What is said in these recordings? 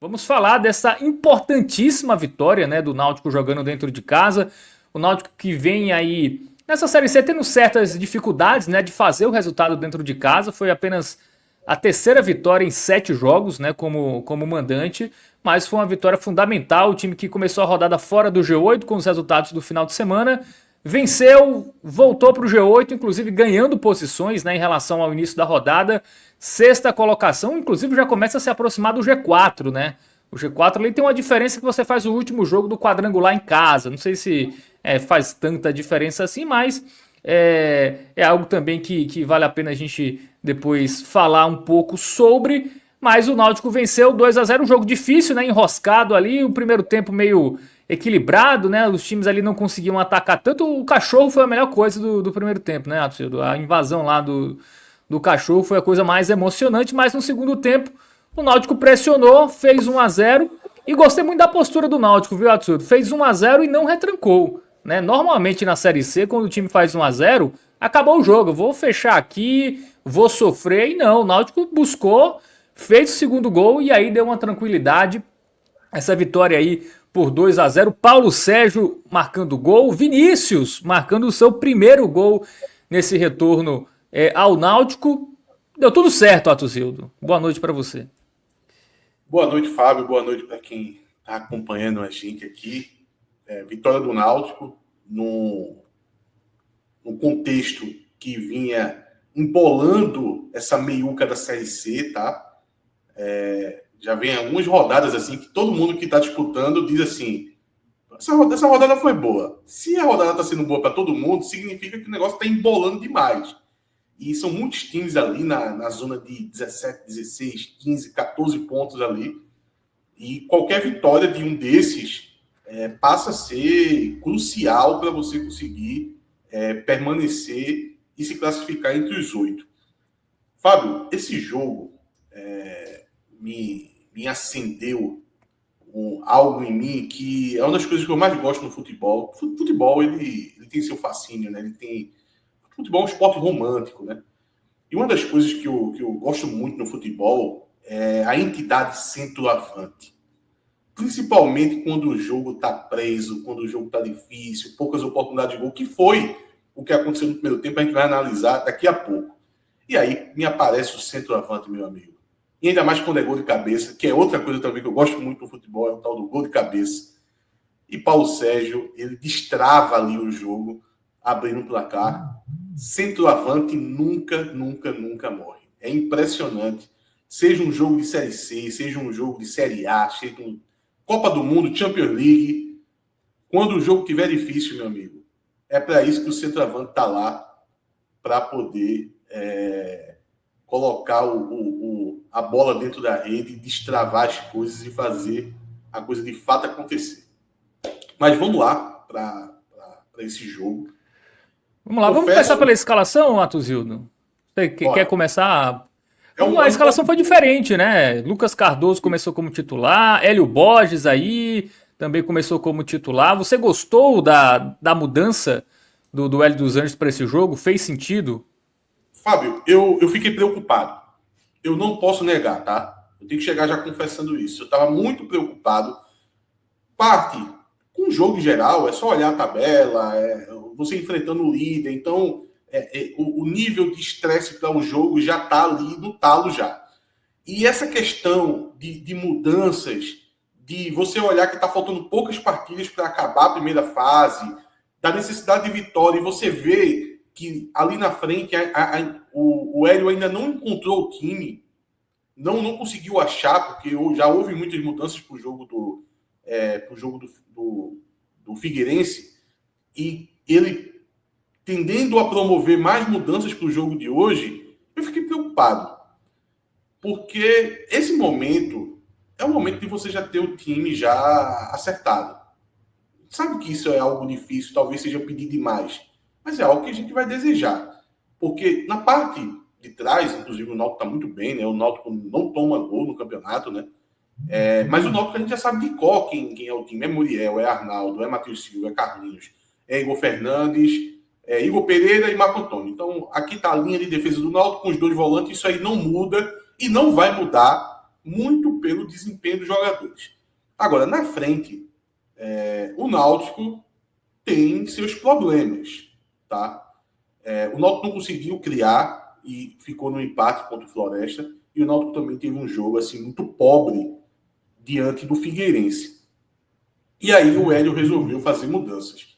Vamos falar dessa importantíssima vitória, né, do Náutico jogando dentro de casa. O Náutico que vem aí nessa Série C tendo certas dificuldades, né, de fazer o resultado dentro de casa. Foi apenas a terceira vitória em 7 jogos, né, como mandante, mas foi uma vitória fundamental. O time que começou a rodada fora do G8 com os resultados do final de semana venceu, voltou para o G8, inclusive ganhando posições, né, em relação ao início da rodada. Sexta colocação, inclusive já começa a se aproximar do G4, né? O G4 ali tem uma diferença que você faz o último jogo do quadrangular em casa. Não sei se faz tanta diferença assim, mas é algo também que vale a pena a gente depois falar um pouco sobre. Mas o Náutico venceu 2-0, um jogo difícil, né? Enroscado ali, o primeiro tempo meio equilibrado, né? Os times ali não conseguiam atacar tanto. O cachorro foi a melhor coisa do primeiro tempo, né, Atildo? A invasão lá do cachorro foi a coisa mais emocionante, mas no segundo tempo o Náutico pressionou, fez 1-0 e gostei muito da postura do Náutico, viu, Atildo? Fez 1-0 e não retrancou, né? Normalmente na Série C, quando o time faz 1-0, acabou o jogo, eu vou fechar aqui, vou sofrer, e não, o Náutico buscou, fez o segundo gol e aí deu uma tranquilidade. Essa vitória aí por 2-0, Paulo Sérgio marcando gol, Vinícius marcando o seu primeiro gol nesse retorno ao Náutico. Deu tudo certo, Atusildo. Boa noite para você. Boa noite, Fábio. Boa noite para quem está acompanhando a gente aqui. Vitória do Náutico num contexto que vinha embolando essa meiuca da Série C, tá? Já vem algumas rodadas assim que todo mundo que está disputando diz assim: essa rodada foi boa. Se a rodada está sendo boa para todo mundo, significa que o negócio está embolando demais. E são muitos times ali na zona de 17, 16, 15, 14 pontos ali. E qualquer vitória de um desses passa a ser crucial para você conseguir permanecer e se classificar entre os 8. Fábio, esse jogo me acendeu algo em mim que é uma das coisas que eu mais gosto no futebol. O futebol, ele tem seu fascínio, né? Futebol é um esporte romântico, né? E uma das coisas que eu gosto muito no futebol é a entidade centroavante. Principalmente quando o jogo está preso, quando o jogo está difícil, poucas oportunidades de gol, que foi o que aconteceu no primeiro tempo, a gente vai analisar daqui a pouco. E aí me aparece o centroavante, meu amigo. E ainda mais quando é gol de cabeça, que é outra coisa também que eu gosto muito no futebol, é o tal do gol de cabeça. E Paulo Sérgio, ele destrava ali o jogo, abrindo o placar. Centroavante nunca morre. É impressionante. Seja um jogo de Série C, seja um jogo de Série A, seja um Copa do Mundo, Champions League. Quando o jogo estiver difícil, meu amigo, é para isso que o centroavante está lá, para poder colocar a bola dentro da rede, destravar as coisas e fazer a coisa de fato acontecer. Mas vamos lá para esse jogo. Vamos lá, vamos começar pela escalação, Atusildo? Você quer começar? A escalação foi diferente, né? Lucas Cardoso começou como titular, Hélio Borges aí também começou como titular. Você gostou da mudança do Hélio dos Anjos para esse jogo? Fez sentido? Fábio, eu fiquei preocupado. Eu não posso negar, tá? Eu tenho que chegar já confessando isso. Eu estava muito preocupado. Parte, com o jogo em geral, é só olhar a tabela, você enfrentando o líder. Então, o nível de estresse para o jogo já está ali no talo já. E essa questão de mudanças, de você olhar que está faltando poucas partidas para acabar a primeira fase, da necessidade de vitória, e você vê que ali na frente o Hélio ainda não encontrou o time, não conseguiu achar, porque já houve muitas mudanças para o jogo do Figueirense, e ele tendendo a promover mais mudanças para o jogo de hoje, eu fiquei preocupado. Porque esse momento é o momento de você já ter o time já acertado. Sabe que isso é algo difícil, talvez seja pedir demais, mas é algo que a gente vai desejar. Porque na parte de trás, inclusive o Náutico está muito bem, né? O Náutico não toma gol no campeonato, né? Mas o Náutico a gente já sabe de qual quem é o time. É Muriel, é Arnaldo, é Matheus Silva, é Carlinhos, é Igor Fernandes, é Igor Pereira e Marco Antônio. Então aqui está a linha de defesa do Náutico com os 2 volantes, isso aí não muda e não vai mudar, muito pelo desempenho dos jogadores. Agora, na frente, o Náutico tem seus problemas, tá? O Náutico não conseguiu criar e ficou no empate contra o Floresta, e o Náutico também teve um jogo assim muito pobre diante do Figueirense. E aí o Hélio resolveu fazer mudanças.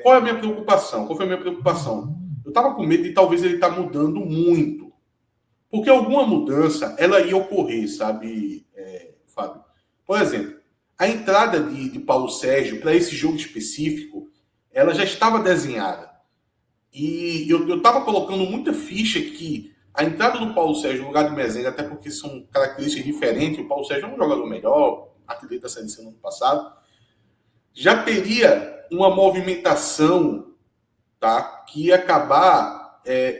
Qual é a minha preocupação? Qual foi a minha preocupação? Eu estava com medo de talvez ele estar mudando muito. Porque alguma mudança, ela ia ocorrer, sabe, Fábio? Por exemplo, a entrada de Paulo Sérgio para esse jogo específico, ela já estava desenhada. E eu estava colocando muita ficha que a entrada do Paulo Sérgio no lugar de Mezenga, até porque são características diferentes, o Paulo Sérgio é um jogador melhor, artilheiro da Série C no ano passado, já teria uma movimentação, tá, que ia acabar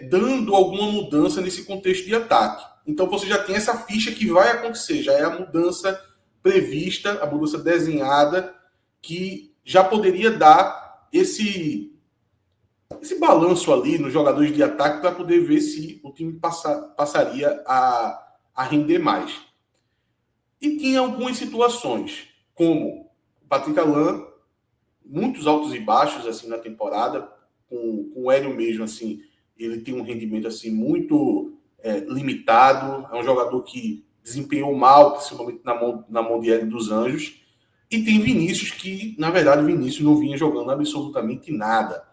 dando alguma mudança nesse contexto de ataque. Então você já tem essa ficha que vai acontecer, já é a mudança prevista, a mudança desenhada, que já poderia dar esse balanço ali nos jogadores de ataque para poder ver se o time passaria a render mais. E tinha algumas situações, como o Patrick Alain, muitos altos e baixos assim na temporada, com o Hélio mesmo, assim, ele tem um rendimento assim muito limitado, é um jogador que desempenhou mal, principalmente na mão de Hélio dos Anjos, e tem Vinícius que, na verdade, o Vinícius não vinha jogando absolutamente nada.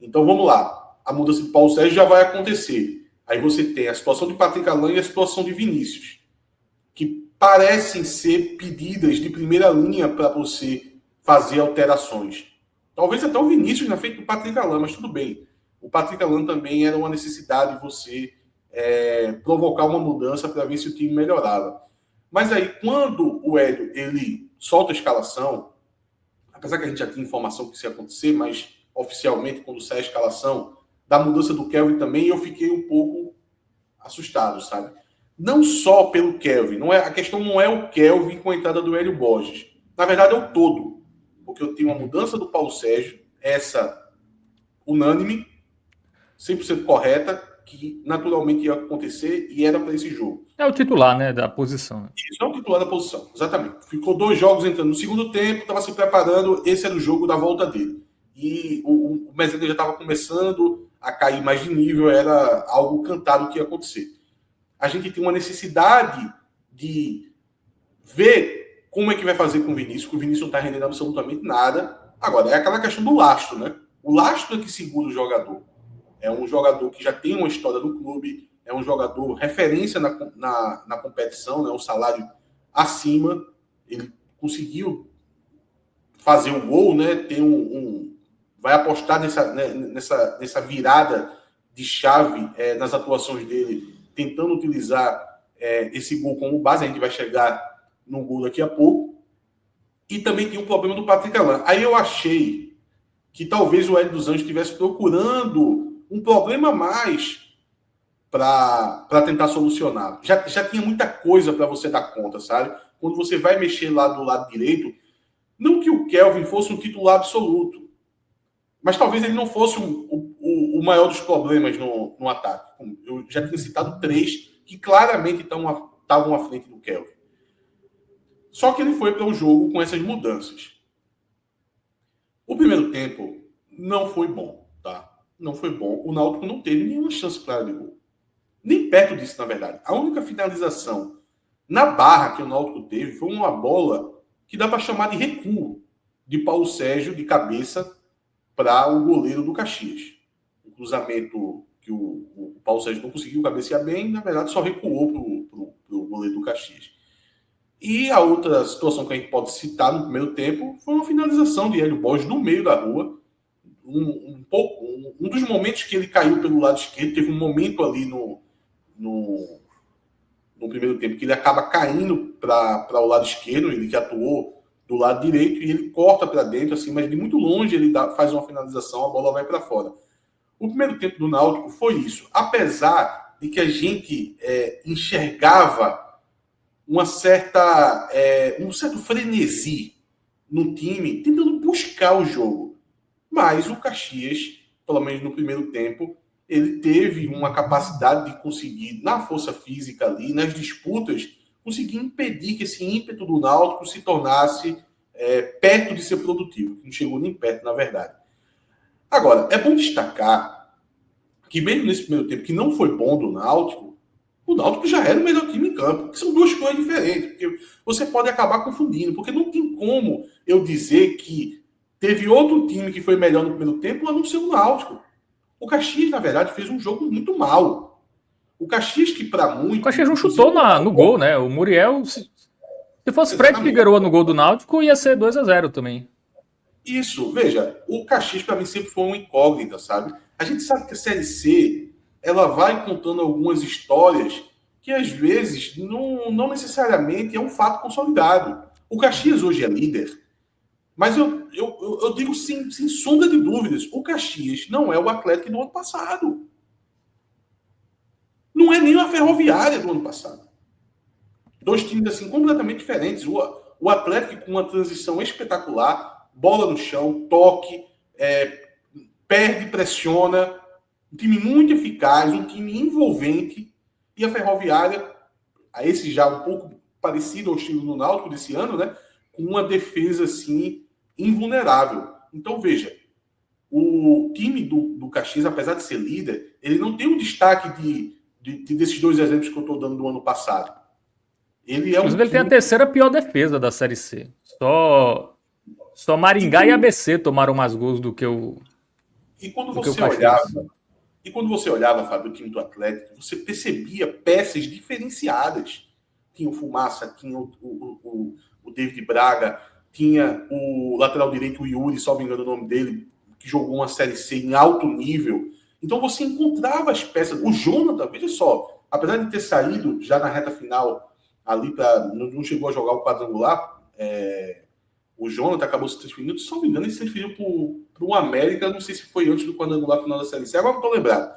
Então vamos lá, a mudança de Paulo Sérgio já vai acontecer. Aí você tem a situação de Patrick Alain e a situação de Vinícius, que parecem ser pedidas de primeira linha para você fazer alterações. Talvez até o Vinícius na frente do Patrick Alain, mas tudo bem. O Patrick Alain também era uma necessidade de você provocar uma mudança para ver se o time melhorava. Mas aí, quando o Hélio ele solta a escalação, apesar que a gente já tinha informação que isso ia acontecer, mas oficialmente, quando sai a escalação, da mudança do Kelvin também, eu fiquei um pouco assustado, sabe? Não só pelo Kelvin, a questão não é o Kelvin com a entrada do Hélio Borges. Na verdade, é o todo. Porque eu tenho uma mudança do Paulo Sérgio, essa unânime, 100% correta, que naturalmente ia acontecer e era para esse jogo. É o titular, né, da posição. Isso, é o titular da posição, exatamente. Ficou 2 jogos entrando no segundo tempo, estava se preparando, esse era o jogo da volta dele. E o Mezenga já estava começando a cair mais de nível, era algo cantado que ia acontecer. A gente tem uma necessidade de ver como é que vai fazer com o Vinícius, porque o Vinícius não está rendendo absolutamente nada. Agora, é aquela questão do lastro, né? O lastro é que segura o jogador. É um jogador que já tem uma história no clube, é um jogador referência na competição, né? Um salário acima. Ele conseguiu fazer um gol, né? Ter vai apostar nessa virada de chave nas atuações dele, tentando utilizar esse gol como base. A gente vai chegar no gol daqui a pouco. E também tem um problema do Patrick Alain. Aí eu achei que talvez o Hélio dos Anjos estivesse procurando um problema a mais para tentar solucionar. Já tinha muita coisa para você dar conta, sabe? Quando você vai mexer lá do lado direito, não que o Kelvin fosse um titular absoluto, mas talvez ele não fosse o maior dos problemas no ataque. Eu já tinha citado 3 que claramente estavam à frente do Kelvin. Só que ele foi para o jogo com essas mudanças. O primeiro tempo não foi bom, tá? Não foi bom. O Náutico não teve nenhuma chance clara de gol. Nem perto disso, na verdade. A única finalização na barra que o Náutico teve foi uma bola que dá para chamar de recuo de Paulo Sérgio de cabeça para o goleiro do Caxias. O cruzamento que o Paulo Sérgio não conseguiu cabecear bem, na verdade só recuou para o goleiro do Caxias. E a outra situação que a gente pode citar no primeiro tempo foi uma finalização de Hélio Borges no meio da rua. Um dos momentos que ele caiu pelo lado esquerdo, teve um momento ali no primeiro tempo que ele acaba caindo para o lado esquerdo, ele que atuou do lado direito, e ele corta para dentro, assim, mas de muito longe ele faz uma finalização, a bola vai para fora. O primeiro tempo do Náutico foi isso. Apesar de que a gente enxergava um certo frenesi no time, tentando buscar o jogo. Mas o Caxias, pelo menos no primeiro tempo, ele teve uma capacidade de conseguir, na força física ali, nas disputas, conseguir impedir que esse ímpeto do Náutico se tornasse perto de ser produtivo, que não chegou nem perto, na verdade. Agora, é bom destacar que mesmo nesse primeiro tempo, que não foi bom do Náutico, o Náutico já era o melhor time em campo, que são duas coisas diferentes, porque você pode acabar confundindo, porque não tem como eu dizer que teve outro time que foi melhor no primeiro tempo, a não ser o Náutico. O Caxias, na verdade, fez um jogo muito mal. O Caxias, que para muito... O Caxias não chutou no gol, né? O Muriel, se fosse Fred Figueroa no gol do Náutico, ia ser 2-0 também. Isso, veja, o Caxias para mim sempre foi uma incógnita, sabe? A gente sabe que a Série C, ela vai contando algumas histórias que às vezes não necessariamente é um fato consolidado. O Caxias hoje é líder, mas eu digo sem sombra de dúvidas, o Caxias não é o Atlético do ano passado. Não é nem a Ferroviária do ano passado. Dois times assim completamente diferentes. O Atlético com uma transição espetacular, bola no chão, toque, perde, pressiona, um time muito eficaz, um time envolvente, e a Ferroviária, a esse já um pouco parecido ao estilo do Náutico desse ano, né, com uma defesa assim invulnerável. Então veja, o time do Caxias, apesar de ser líder, ele não tem um destaque desses dois exemplos que eu estou dando do ano passado. Ele tem a terceira pior defesa da Série C. Só Maringá e ABC tomaram mais gols do que o E quando você olhava, Fábio, o time do Atlético, você percebia peças diferenciadas. Tinha o Fumaça, tinha o David Braga, tinha o lateral direito, o Yuri, só me engano o nome dele, que jogou uma Série C em alto nível. Então você encontrava as peças. O Jonathan, veja só, apesar de ter saído já na reta final, ali não chegou a jogar o quadrangular, o Jonathan acabou se transferindo, se não me engano, ele se transferiu para o América, não sei se foi antes do quadrangular final da Série C, agora não estou lembrado.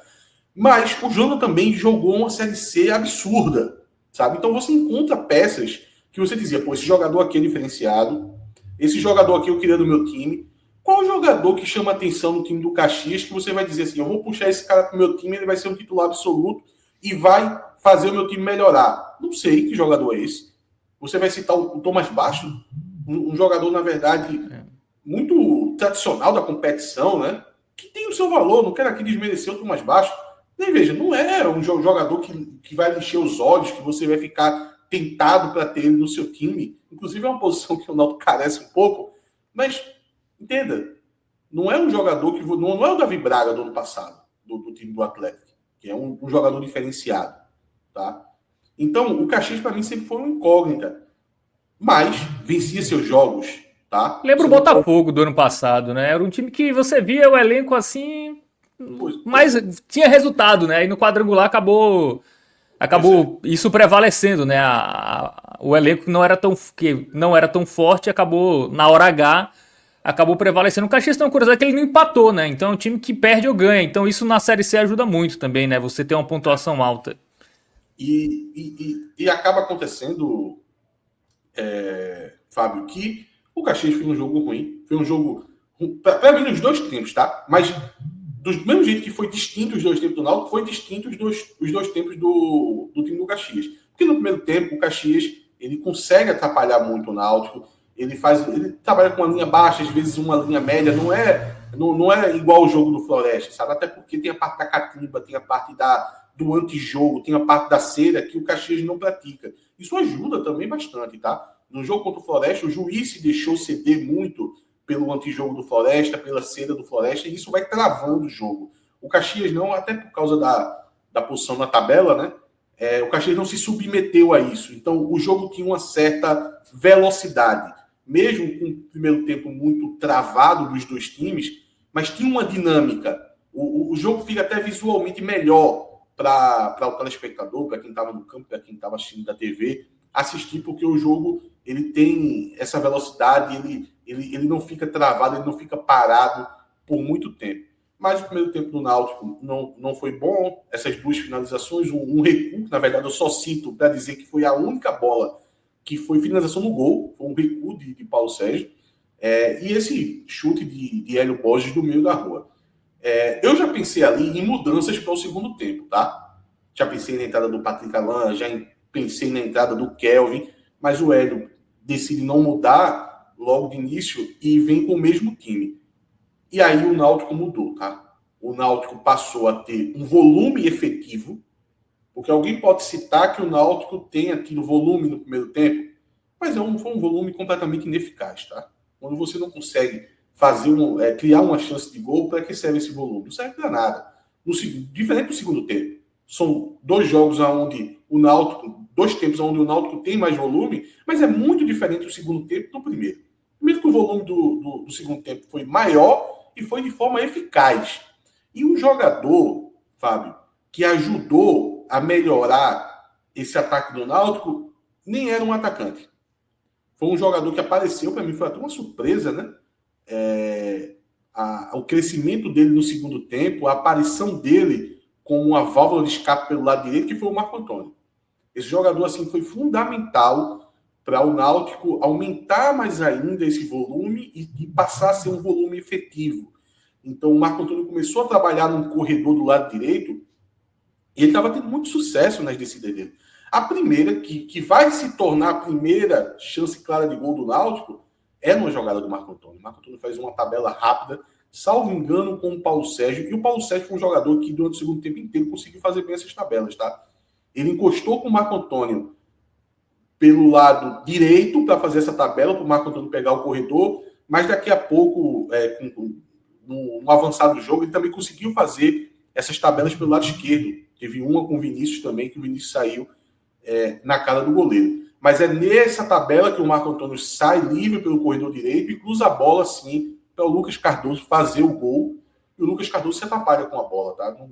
Mas o Jonathan também jogou uma Série C absurda, sabe? Então você encontra peças que você dizia, pô, esse jogador aqui é diferenciado, esse jogador aqui eu queria do meu time. Qual jogador que chama atenção no time do Caxias que você vai dizer assim, eu vou puxar esse cara para o meu time, ele vai ser um titular absoluto e vai fazer o meu time melhorar? Não sei que jogador é esse. Você vai citar o Thomas Baixo, um jogador, na verdade, muito tradicional da competição, né? Que tem o seu valor, não quero aqui desmerecer o Thomas Baixo. Nem veja, não é um jogador que vai encher os olhos, que você vai ficar tentado para ter ele no seu time. Inclusive é uma posição que o Náutico carece um pouco, mas entenda, não é um jogador que não é o Davi Braga do ano passado, do time do Atlético, que é um jogador diferenciado, tá? Então, o Caxias para mim sempre foi uma incógnita, mas vencia seus jogos, tá? Lembra o Botafogo do ano passado, né? Era um time que você via o elenco assim, mas tinha resultado, né? E no quadrangular acabou isso prevalecendo, né? O elenco que não era tão forte, acabou na hora H, acabou prevalecendo. O Caxias tem uma curiosidade que ele não empatou, né? Então é um time que perde ou ganha. Então isso na Série C ajuda muito também, né? Você ter uma pontuação alta. E acaba acontecendo, Fábio, que o Caxias foi um jogo ruim. Foi um jogo, para mim, nos dois tempos, tá? Mas do mesmo jeito que foi distinto os dois tempos do Náutico, foi distinto os dois tempos do time do Caxias. Porque no primeiro tempo, o Caxias ele consegue atrapalhar muito o Náutico. Ele trabalha com uma linha baixa, às vezes uma linha média. Não é igual o jogo do Floresta, sabe? Até porque tem a parte da catimba, tem a parte do antijogo, tem a parte da cera que o Caxias não pratica. Isso ajuda também bastante, tá? No jogo contra o Floresta, o juiz se deixou ceder muito pelo antijogo do Floresta, pela cera do Floresta, e isso vai travando o jogo. O Caxias não, até por causa da posição na tabela, né? O Caxias não se submeteu a isso. Então, o jogo tinha uma certa velocidade, mesmo com o primeiro tempo muito travado dos dois times, mas tinha uma dinâmica. O jogo fica até visualmente melhor para o telespectador, para quem estava no campo, para quem estava assistindo da TV, assistir, porque o jogo ele tem essa velocidade, ele não fica travado, ele não fica parado por muito tempo. Mas o primeiro tempo do Náutico não foi bom, essas duas finalizações, um recuo, na verdade eu só cito para dizer que foi a única bola que foi finalização no gol, foi um recuo de Paulo Sérgio, e esse chute de Hélio Borges do meio da rua. Eu já pensei ali em mudanças para o segundo tempo, tá? Já pensei na entrada do Patrick Alain, já pensei na entrada do Kelvin, mas o Hélio decide não mudar logo de início e vem com o mesmo time. E aí o Náutico mudou, tá? O Náutico passou a ter um volume efetivo, porque alguém pode citar que o Náutico tenha tido volume no primeiro tempo, mas foi um volume completamente ineficaz, tá? Quando você não consegue criar uma chance de gol, para que serve esse volume? Não serve para nada. Diferente do segundo tempo. São dois jogos onde o Náutico, dois tempos onde o Náutico tem mais volume, mas é muito diferente do segundo tempo do primeiro. Primeiro que o volume do segundo tempo foi maior e foi de forma eficaz. E um jogador, Fábio, que ajudou a melhorar esse ataque do Náutico, nem era um atacante. Foi um jogador que apareceu, para mim foi até uma surpresa, né? O crescimento dele no segundo tempo, a aparição dele como uma válvula de escape pelo lado direito, que foi o Marco Antônio. Esse jogador assim foi fundamental para o Náutico aumentar mais ainda esse volume e passar a ser um volume efetivo. Então o Marco Antônio começou a trabalhar num corredor do lado direito e ele estava tendo muito sucesso nas descidas dele. A primeira, que vai se tornar a primeira chance clara de gol do Náutico, é numa jogada do Marco Antônio. O Marco Antônio faz uma tabela rápida, salvo engano, com o Paulo Sérgio. E o Paulo Sérgio foi um jogador que durante o segundo tempo inteiro conseguiu fazer bem essas tabelas, tá? Ele encostou com o Marco Antônio pelo lado direito para fazer essa tabela, para o Marco Antônio pegar o corredor, mas daqui a pouco, no avançado do jogo, ele também conseguiu fazer essas tabelas pelo lado esquerdo. Teve uma com o Vinícius também, que o Vinícius saiu na cara do goleiro. Mas é nessa tabela que o Marco Antônio sai livre pelo corredor direito e cruza a bola, assim, para o Lucas Cardoso fazer o gol. E o Lucas Cardoso se atrapalha com a bola, tá? Não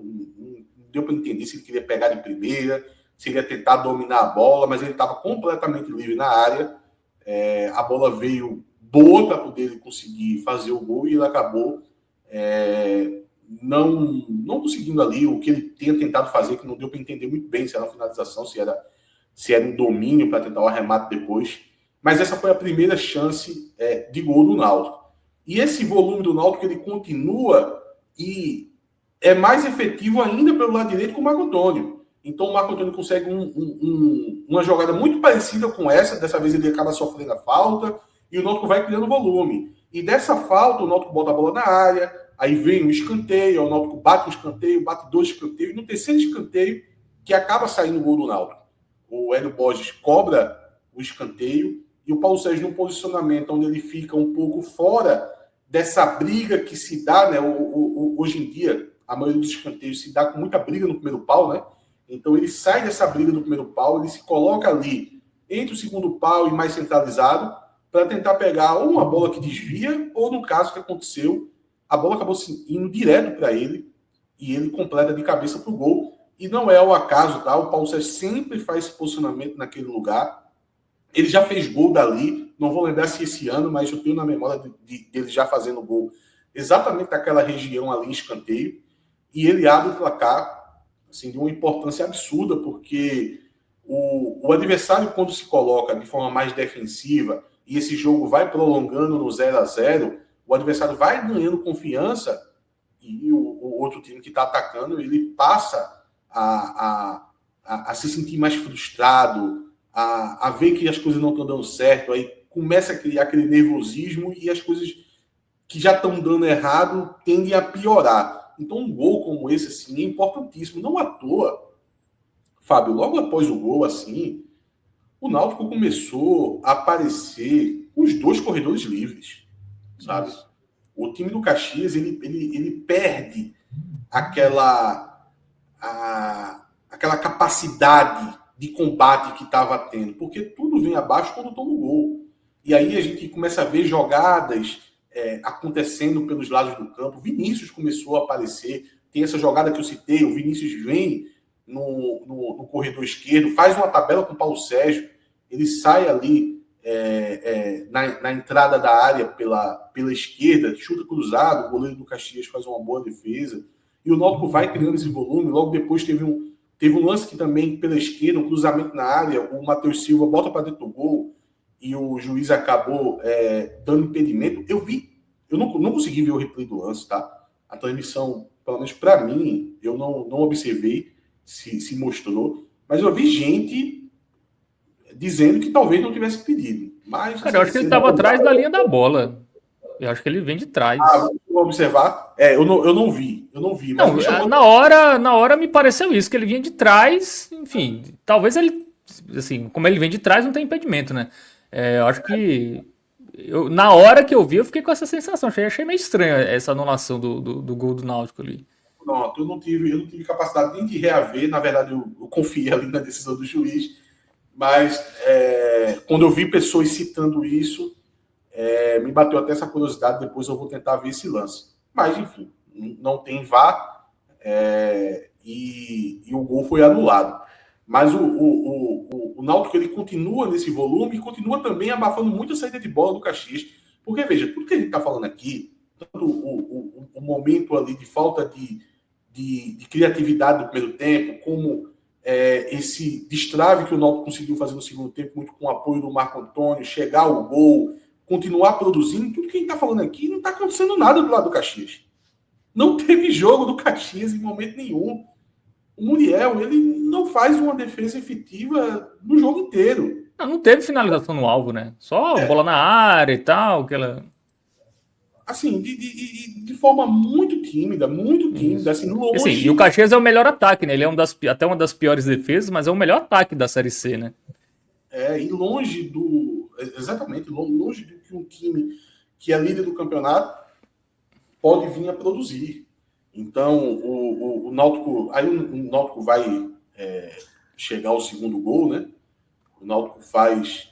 deu para entender se ele queria pegar de primeira, se ele ia tentar dominar a bola, mas ele estava completamente livre na área. A bola veio boa para poder ele conseguir fazer o gol e ele acabou não conseguindo ali o que ele tinha tentado fazer, que não deu para entender muito bem se era uma finalização, se era um domínio para tentar o arremate depois. Mas essa foi a primeira chance de gol do Náutico. E esse volume do Náutico, ele continua e é mais efetivo ainda pelo lado direito com o Marco Antônio. Então o Marco Antônio consegue uma jogada muito parecida com essa, dessa vez ele acaba sofrendo a falta, e o Náutico vai criando volume. E dessa falta, o Náutico bota a bola na área, aí vem um escanteio, o Náutico bate um escanteio, bate dois escanteios, e no terceiro escanteio, que acaba saindo o gol do Náutico. O Hélio Borges cobra o escanteio, e o Paulo Sérgio num posicionamento onde ele fica um pouco fora dessa briga que se dá, né? Hoje em dia, a maioria dos escanteios se dá com muita briga no primeiro pau, né? Então ele sai dessa briga do primeiro pau, ele se coloca ali entre o segundo pau e mais centralizado para tentar pegar ou uma bola que desvia, ou no caso que aconteceu, a bola acabou indo direto para ele e ele completa de cabeça para o gol. E não é ao acaso, tá? O Paulo Sérgio sempre faz esse posicionamento naquele lugar. Ele já fez gol dali, não vou lembrar se esse ano, mas eu tenho na memória dele já fazendo gol exatamente naquela região ali, escanteio, e ele abre o placar assim, de uma importância absurda, porque o adversário, quando se coloca de forma mais defensiva e esse jogo vai prolongando no 0-0, o adversário vai ganhando confiança e o outro time que está atacando, ele passa a se sentir mais frustrado, a ver que as coisas não estão dando certo, aí começa a criar aquele nervosismo e as coisas que já estão dando errado tendem a piorar. Então um gol como esse assim, é importantíssimo. Não à toa, Fábio, logo após o gol, assim, o Náutico começou a aparecer os dois corredores livres, sabe? Isso. O time do Caxias, ele perde aquela capacidade de combate que estava tendo, porque tudo vem abaixo quando toma o gol. E aí a gente começa a ver jogadas acontecendo pelos lados do campo. Vinícius começou a aparecer, tem essa jogada que eu citei, o Vinícius vem no corredor esquerdo, faz uma tabela com o Paulo Sérgio, ele sai ali na entrada da área pela esquerda, chuta cruzado, o goleiro do Caxias faz uma boa defesa, e o Náutico vai criando esse volume. Logo depois teve um lance que também pela esquerda, um cruzamento na área, o Matheus Silva bota para dentro do gol, e o juiz acabou dando impedimento. Eu não consegui ver o replay do lance, tá? A transmissão, pelo menos para mim, eu não observei se mostrou, mas eu vi gente dizendo que talvez não tivesse pedido. Mas Cara, eu acho que ele estava atrás da linha da bola. Eu acho que ele vem de trás. vou observar. Eu não vi. Eu não vi, mas Não, me chamou. na hora me pareceu isso, que ele vinha de trás, enfim, talvez ele, assim, como ele vem de trás, não tem impedimento, né? Eu acho que, na hora que eu vi, eu fiquei com essa sensação, achei meio estranho essa anulação do gol do Náutico ali. Pronto, eu não tive capacidade nem de reaver. Na verdade, eu confiei ali na decisão do juiz. Mas quando eu vi pessoas citando isso, me bateu até essa curiosidade. Depois eu vou tentar ver esse lance. Mas, enfim, não tem VAR, e o gol foi anulado. Mas o Náutico ele continua nesse volume e continua também abafando muito a saída de bola do Caxias. Porque, veja, tudo que a gente está falando aqui, tanto o momento ali de falta de criatividade do primeiro tempo, como esse destrave que o Náutico conseguiu fazer no segundo tempo, muito com o apoio do Marco Antônio, chegar ao gol, continuar produzindo, tudo que a gente está falando aqui não está acontecendo nada do lado do Caxias. Não teve jogo do Caxias em momento nenhum. O Muriel, ele não faz uma defesa efetiva no jogo inteiro. Não teve finalização no alvo, né? Só bola na área e tal, aquela... Assim, de forma muito tímida, assim, Assim, e o longe. Caxias é o melhor ataque, né? Ele é até uma das piores defesas, mas é o melhor ataque da Série C, né? E longe do. Exatamente, longe do que um time que é líder do campeonato pode vir a produzir. Então, o Náutico. Aí o Náutico vai chegar ao segundo gol, né? O Náutico faz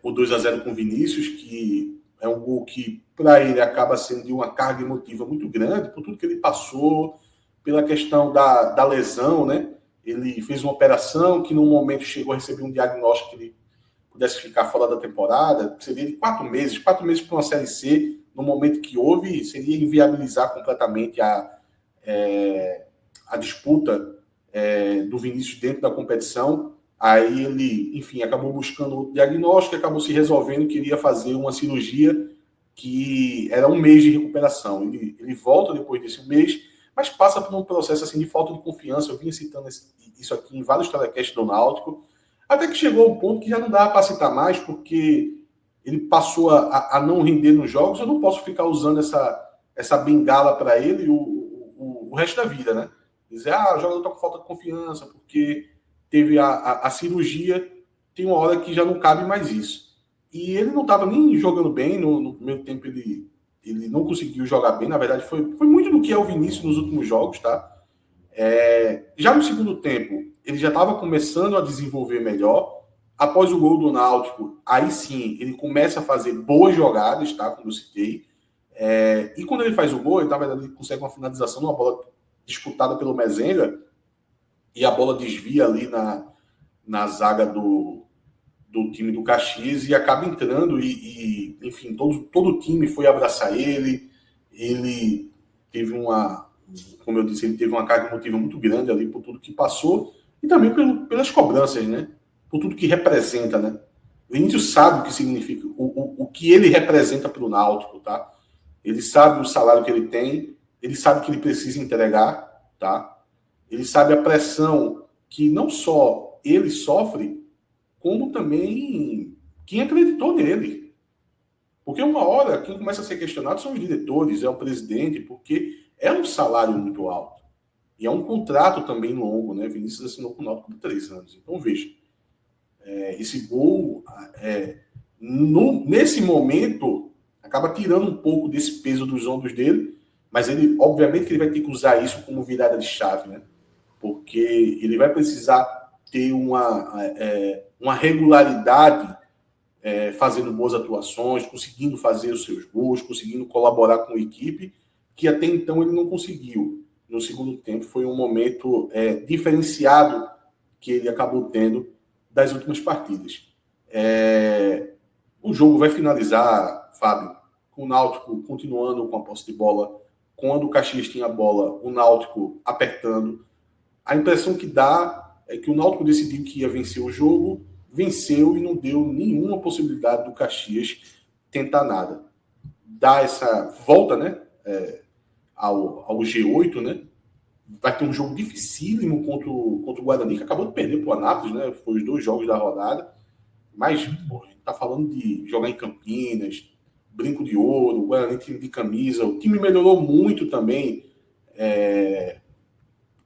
o 2-0 com o Vinícius, que é um gol que, para ele, acaba sendo de uma carga emotiva muito grande, por tudo que ele passou, pela questão da lesão, né? Ele fez uma operação que, num momento, chegou a receber um diagnóstico que ele pudesse ficar fora da temporada. Seria de 4 meses para uma Série C, no momento que houve, seria inviabilizar completamente a disputa do Vinícius dentro da competição. Aí ele, enfim, acabou buscando o diagnóstico, acabou se resolvendo que iria fazer uma cirurgia que era 1 mês de recuperação. Ele volta depois desse mês, mas passa por um processo assim, de falta de confiança. Eu vinha citando isso aqui em vários telecasts do Náutico, até que chegou um ponto que já não dá para citar mais, porque ele passou a não render nos jogos. Eu não posso ficar usando essa bengala para ele o resto da vida, né? Dizer, o jogador está com falta de confiança, porque teve a cirurgia, tem uma hora que já não cabe mais isso. E ele não estava nem jogando bem, no primeiro tempo ele não conseguiu jogar bem, na verdade foi muito do que é o Vinícius nos últimos jogos, tá? Já no segundo tempo, ele já estava começando a desenvolver melhor. Após o gol do Náutico, aí sim, ele começa a fazer boas jogadas, tá? Como eu citei. E quando ele faz o gol, na verdade, ele consegue uma finalização numa bola disputada pelo Mezenga, e a bola desvia ali na zaga do time do Caxias e acaba entrando enfim, todo o time foi abraçar ele. Ele teve como eu disse, ele teve uma carga emotiva muito grande ali por tudo que passou e também pelas cobranças, né? Por tudo que representa, né? O Vinícius sabe o que significa, o que ele representa para o Náutico, tá? Ele sabe o salário que ele tem, ele sabe que ele precisa entregar, tá? Ele sabe a pressão que não só ele sofre, como também quem acreditou nele. Porque uma hora, quem começa a ser questionado são os diretores, é o presidente, porque é um salário muito alto. E é um contrato também longo, né? Vinícius assinou com o Náutico por 3 anos. Então, veja, esse gol, nesse momento, acaba tirando um pouco desse peso dos ombros dele, mas ele, obviamente, que ele vai ter que usar isso como virada de chave, né? Porque ele vai precisar ter uma regularidade fazendo boas atuações, conseguindo fazer os seus gols, conseguindo colaborar com a equipe, que até então ele não conseguiu. No segundo tempo foi um momento diferenciado que ele acabou tendo das últimas partidas. O jogo vai finalizar, Fábio, com o Náutico continuando com a posse de bola. Quando o Caxias tinha a bola, o Náutico apertando. A impressão que dá é que o Náutico decidiu que ia vencer o jogo, venceu e não deu nenhuma possibilidade do Caxias tentar nada. Dá essa volta, né, ao G8, né, vai ter um jogo dificílimo contra o Guarani, que acabou de perder para o Anápolis, né? Foi os 2 jogos da rodada. Mas, pô, a gente tá falando de jogar em Campinas, Brinco de Ouro, o Guarani time de camisa. O time melhorou muito também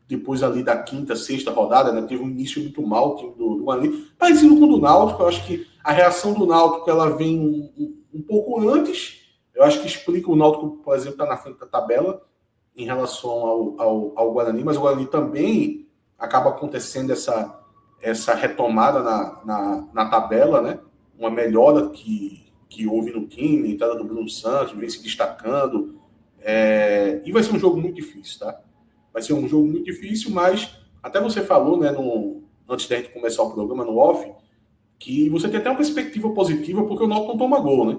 depois ali da quinta, sexta rodada, né? Teve um início muito mal o time do Guarani. Parecido com o do Náutico, eu acho que a reação do Náutico ela vem um pouco antes. Eu acho que explica o Náutico, por exemplo, tá na frente da tabela em relação ao Guarani, mas o Guarani também acaba acontecendo essa retomada na tabela, né? Uma melhora que houve no time, a entrada do Bruno Santos, vem se destacando. E vai ser um jogo muito difícil, tá? Vai ser um jogo muito difícil, mas até você falou, né, antes da gente começar o programa no off, que você tem até uma perspectiva positiva porque o Náutico não toma gol, né?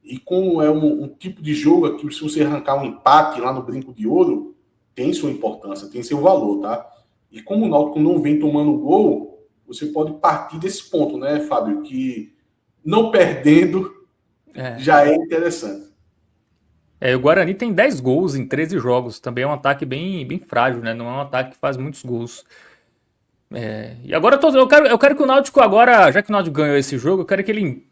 E como é um tipo de jogo que se você arrancar um empate lá no Brinco de Ouro, tem sua importância, tem seu valor, tá? E como o Náutico não vem tomando gol, você pode partir desse ponto, né, Fábio? Que não perdendo já é interessante. O Guarani tem 10 gols em 13 jogos. Também é um ataque bem, bem frágil, né? Não é um ataque que faz muitos gols. E agora eu quero que o Náutico agora, já que o Náutico ganhou esse jogo, eu quero que ele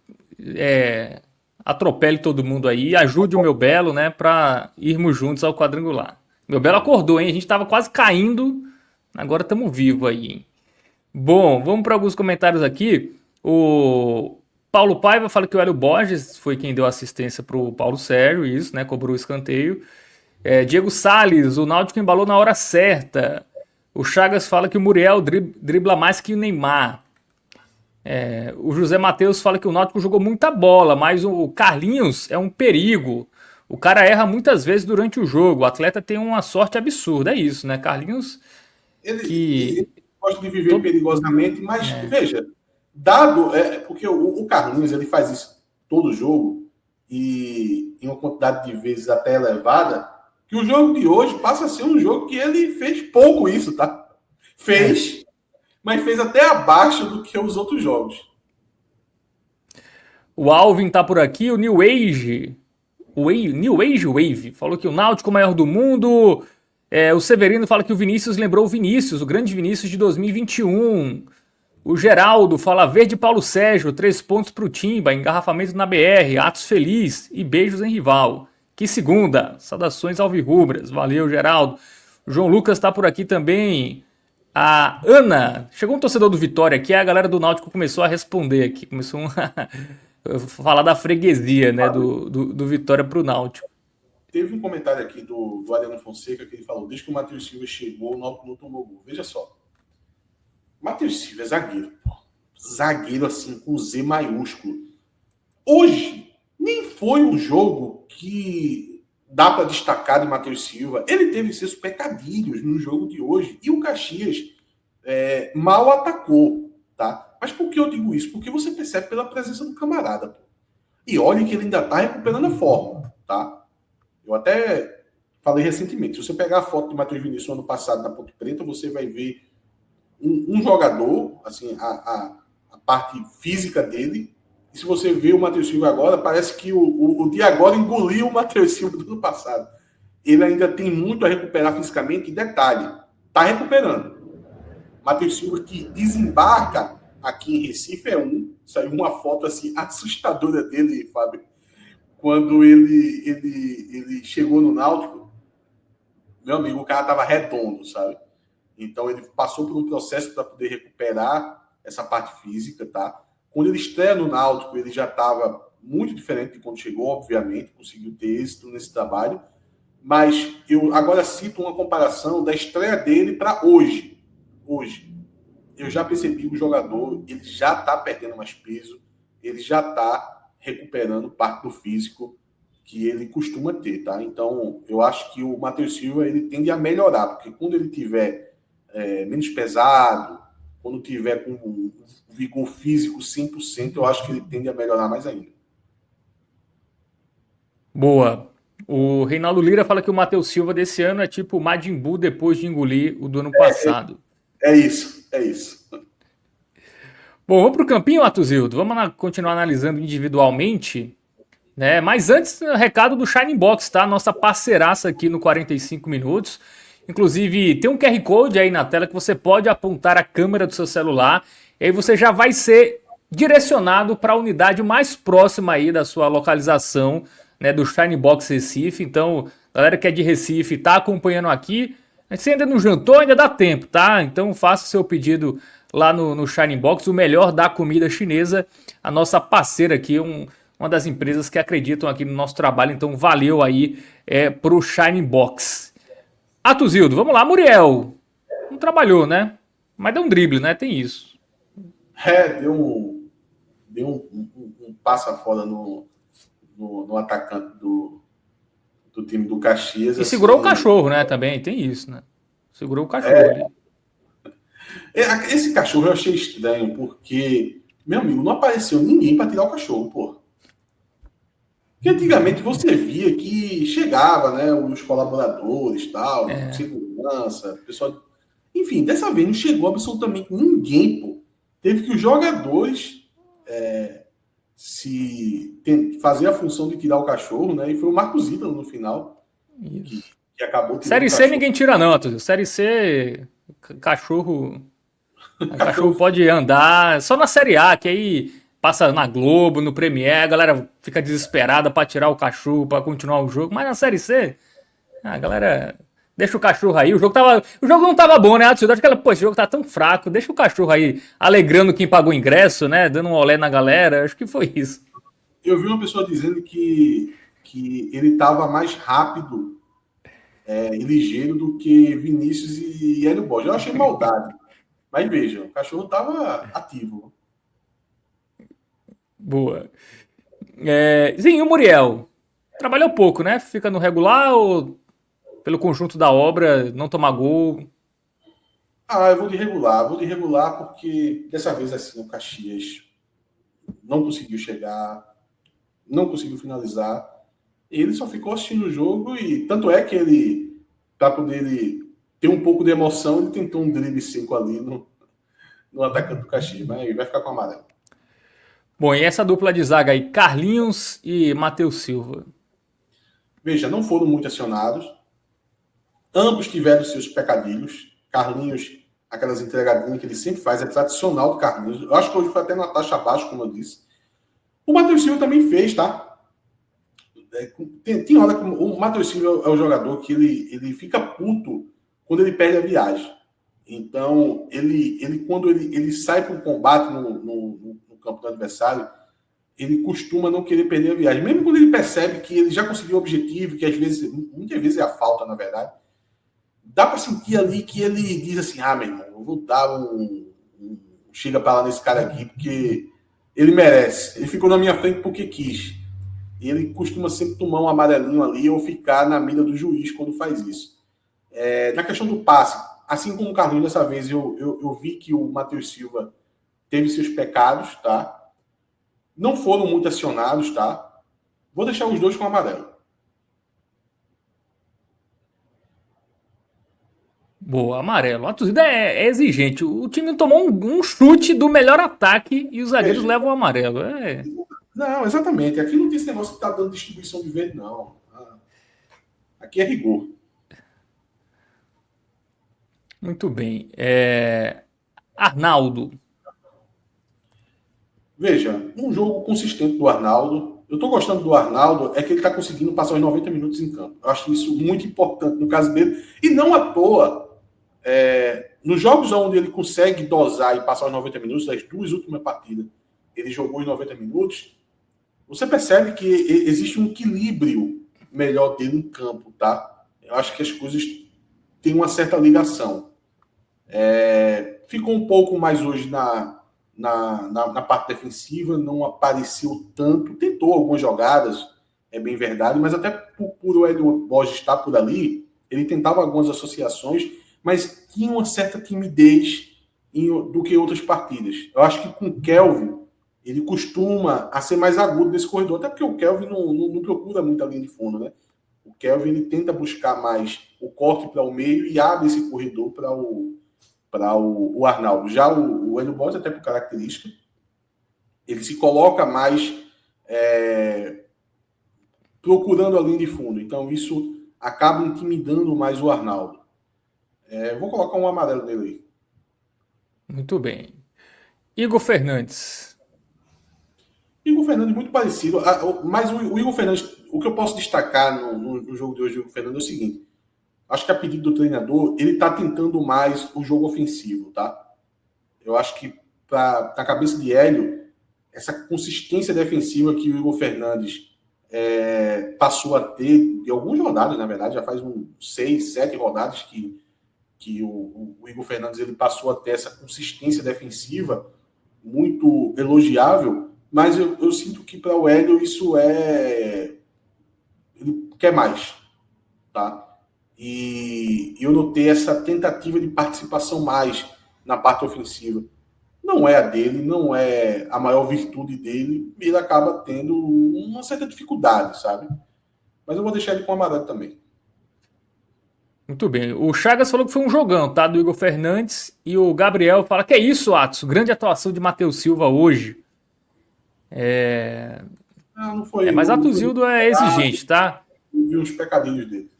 atropele todo mundo aí e ajude o meu Belo, né? Pra irmos juntos ao quadrangular. Meu Belo acordou, hein? A gente tava quase caindo, agora estamos vivos aí, hein? Bom, vamos para alguns comentários aqui. O Paulo Paiva fala que o Hélio Borges foi quem deu assistência para o Paulo Sérgio, isso, né? Cobrou o escanteio. Diego Salles, o Náutico embalou na hora certa. O Chagas fala que o Muriel dribla mais que o Neymar. O José Matheus fala que o Náutico jogou muita bola, mas o Carlinhos é um perigo. O cara erra muitas vezes durante o jogo. O atleta tem uma sorte absurda, é isso, né? Carlinhos ele gosta de viver perigosamente, mas veja, dado porque o Carlinhos ele faz isso todo jogo e em uma quantidade de vezes até elevada, que o jogo de hoje passa a ser um jogo que ele fez pouco isso, tá? Fez, mas fez até abaixo do que os outros jogos. O Alvin tá por aqui, o New Age Wave falou que o Náutico é o maior do mundo. O Severino fala que o Vinícius lembrou o Vinícius, o grande Vinícius de 2021. O Geraldo fala verde Paulo Sérgio, 3 pontos pro Timba, engarrafamento na BR, atos feliz e beijos em rival. Que segunda, saudações alvirrubras, valeu Geraldo. O João Lucas tá por aqui também. A Ana, chegou um torcedor do Vitória aqui, a galera do Náutico começou a responder aqui, começou a falar da freguesia, né, do Vitória pro Náutico. Teve um comentário aqui do Ariano Fonseca que ele falou, desde que o Matheus Silva chegou, o Náutico não tomou gol. Veja só, Matheus Silva é zagueiro, pô. Zagueiro assim, com Z maiúsculo. Hoje, nem foi um jogo que dá para destacar de Matheus Silva. Ele teve seus pecadilhos no jogo de hoje. E o Caxias mal atacou, tá? Mas por que eu digo isso? Porque você percebe pela presença do camarada, pô. E olha que ele ainda tá recuperando a forma, tá? Eu até falei recentemente, se você pegar a foto de Matheus Vinícius ano passado na Ponte Preta, você vai ver um jogador, assim, a parte física dele. E se você vê o Matheus Silva agora, parece que o de agora engoliu o Matheus Silva do ano passado. Ele ainda tem muito a recuperar fisicamente. E detalhe, tá recuperando. Matheus Silva que desembarca aqui em Recife saiu uma foto assim assustadora dele, Fábio, quando ele chegou no Náutico. Meu amigo, o cara tava redondo, sabe? Então ele passou por um processo para poder recuperar essa parte física, tá? Quando ele estreia no Náutico, ele já estava muito diferente de quando chegou, obviamente, conseguiu ter êxito nesse trabalho. Mas eu agora cito uma comparação da estreia dele para hoje. Hoje, eu já percebi que o jogador ele já está perdendo mais peso, ele já está recuperando parte do físico que ele costuma ter, tá? Então, eu acho que o Matheus Silva ele tende a melhorar, porque quando ele tiver menos pesado, quando tiver com um vigor físico 100%, eu acho que ele tende a melhorar mais ainda. Boa. O Reinaldo Lira fala que o Matheus Silva desse ano é tipo o Majin Buu depois de engolir o do ano passado. É isso. Bom, vamos pro campinho, Atuzildo. Vamos continuar analisando individualmente, né? Mas antes, recado do Shining Box, tá? Nossa parceiraça aqui no 45 Minutos. Inclusive, tem um QR Code aí na tela que você pode apontar a câmera do seu celular e aí você já vai ser direcionado para a unidade mais próxima aí da sua localização, né, do Shine Box Recife. Então, galera que é de Recife, tá acompanhando aqui. Se ainda não jantou, ainda dá tempo, tá? Então faça seu pedido lá no Shine Box, o melhor da comida chinesa, a nossa parceira aqui, uma das empresas que acreditam aqui no nosso trabalho. Então valeu aí pro Shine Box. Atuzildo, vamos lá, Muriel. Não trabalhou, né? Mas deu um drible, né? Tem isso. Deu um passa fora no atacante do time do Caxias. E segurou o Assim, cachorro, né? Também tem isso, né? Segurou o cachorro ali. esse cachorro eu achei estranho, porque, meu amigo, não apareceu ninguém para tirar o cachorro, pô. Porque antigamente você via que chegava, né, os colaboradores, tal, segurança, pessoal. Enfim, dessa vez não chegou absolutamente ninguém, pô. Teve que os jogadores fazer a função de tirar o cachorro, né? E foi o Marcos Ítalo no final que acabou tirando Série o C cachorro. ninguém tira, não, Atuzildo. Série C, cachorro. O cachorro Cachorro pode andar só na Série A, que aí passa na Globo, no Premiere, a galera fica desesperada pra tirar o cachorro, pra continuar o jogo. Mas na Série C, a galera deixa o cachorro aí. O jogo não tava bom, né, Atsuda? Acho que ela, pô, esse jogo tá tão fraco. Deixa o cachorro aí alegrando quem pagou o ingresso, né? Dando um olé na galera. Acho que foi isso. Eu vi uma pessoa dizendo que ele estava mais rápido e ligeiro do que Vinícius e Hélio Borges. Eu achei maldade. Mas veja, o cachorro estava ativo. Boa. Sim, e o Muriel? Trabalhou pouco, né? Fica no regular ou pelo conjunto da obra, não tomar gol? Ah, eu vou de regular porque dessa vez assim o Caxias não conseguiu chegar, não conseguiu finalizar. Ele só ficou assistindo o jogo e tanto é que ele, para poder ele ter um pouco de emoção, ele tentou um drible seco ali no atacante do Caxias, mas vai ficar com amarelo. Bom, e essa dupla de zaga aí, Carlinhos e Matheus Silva? Veja, não foram muito acionados. Ambos tiveram seus pecadilhos. Carlinhos, aquelas entregadinhas que ele sempre faz, é tradicional do Carlinhos. Eu acho que hoje foi até na taxa abaixo, como eu disse. O Matheus Silva também fez, tá? Tem hora que o Matheus Silva é o jogador que ele fica puto quando ele perde a viagem. Então, quando ele sai para o combate no campo do adversário, ele costuma não querer perder a viagem. Mesmo quando ele percebe que ele já conseguiu o objetivo, que às vezes, muitas vezes é a falta, na verdade, dá para sentir ali que ele diz assim: ah, meu irmão, eu vou dar chega para lá nesse cara aqui, porque ele merece. Ele ficou na minha frente porque quis. E ele costuma sempre tomar um amarelinho ali ou ficar na mira do juiz quando faz isso. Na questão do passe, assim como o Carlinhos dessa vez, eu vi que o Matheus Silva teve seus pecados, tá? Não foram muito acionados, tá? Vou deixar os dois com amarelo. Boa, amarelo. A torcida é exigente. O time tomou um chute do melhor ataque e os zagueiros Veja, levam o amarelo. não, exatamente. Aqui não tem esse negócio de estar dando distribuição de verde, não. Aqui é rigor. Muito bem. Arnaldo. Veja, um jogo consistente do Arnaldo. Eu estou gostando do Arnaldo, é que ele está conseguindo passar os 90 minutos em campo. Eu acho isso muito importante no caso dele. E não à toa, nos jogos onde ele consegue dosar e passar os 90 minutos, das duas últimas partidas, ele jogou os 90 minutos, você percebe que existe um equilíbrio melhor dele em campo, tá? Eu acho que as coisas têm uma certa ligação. Ficou um pouco mais hoje na parte defensiva, não apareceu tanto, tentou algumas jogadas, é bem verdade, mas até por o Hélio Borges estar por ali, ele tentava algumas associações, mas tinha uma certa timidez do que outras partidas. Eu acho que com o Kelvin, ele costuma a ser mais agudo nesse corredor, até porque o Kelvin não procura muito a linha de fundo, né? O Kelvin ele tenta buscar mais o corte para o meio e abre esse corredor para o Arnaldo. Já o Hélio Borges, até por característica, ele se coloca mais procurando a linha de fundo. Então, isso acaba intimidando mais o Arnaldo. Vou colocar um amarelo nele aí. Muito bem. Igor Fernandes. Igor Fernandes muito parecido, mas o Igor Fernandes, o que eu posso destacar no jogo de hoje do Igor Fernandes é o seguinte: acho que a pedido do treinador, ele está tentando mais o jogo ofensivo, tá? Eu acho que na cabeça de Hélio, essa consistência defensiva que o Igor Fernandes passou a ter, de algumas rodadas, na verdade, já faz 6, 7 rodadas que o Igor Fernandes ele passou a ter essa consistência defensiva muito elogiável, mas eu sinto que para o Hélio isso ele quer mais, tá? E eu notei essa tentativa de participação mais na parte ofensiva. Não é a dele, não é a maior virtude dele, ele acaba tendo uma certa dificuldade, sabe? Mas eu vou deixar ele com o amarelo também. Muito bem. O Chagas falou que foi um jogão, tá? Do Igor Fernandes. E o Gabriel fala que é isso, Atos. Grande atuação de Matheus Silva hoje. Não foi. Mas Não foi Atuzildo é exigente, tá? eu vi os pecadinhos dele.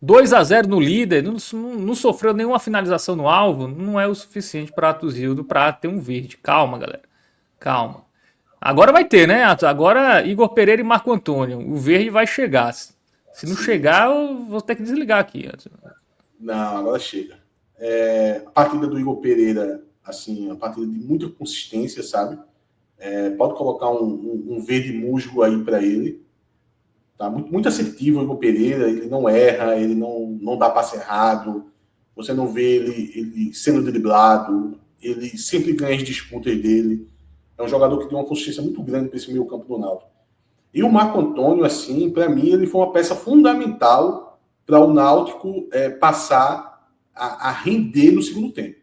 2-0 no líder, não sofreu nenhuma finalização no alvo, não é o suficiente para Atuzildo para ter um verde. Calma, galera. Calma. Agora vai ter, né? Agora Igor Pereira e Marco Antônio. O verde vai chegar. Se não chegar, eu vou ter que desligar aqui. Não, agora chega. A partida do Igor Pereira, assim, a partida de muita consistência, sabe? Pode colocar um verde musgo aí para ele. Tá? Muito, muito assertivo o Igor Pereira, ele não erra, ele não dá passe errado, você não vê ele sendo driblado, ele sempre ganha as disputas dele. É um jogador que tem uma consistência muito grande para esse meio campo do Náutico. E o Marco Antônio, assim, para mim, ele foi uma peça fundamental para o Náutico passar a render no segundo tempo.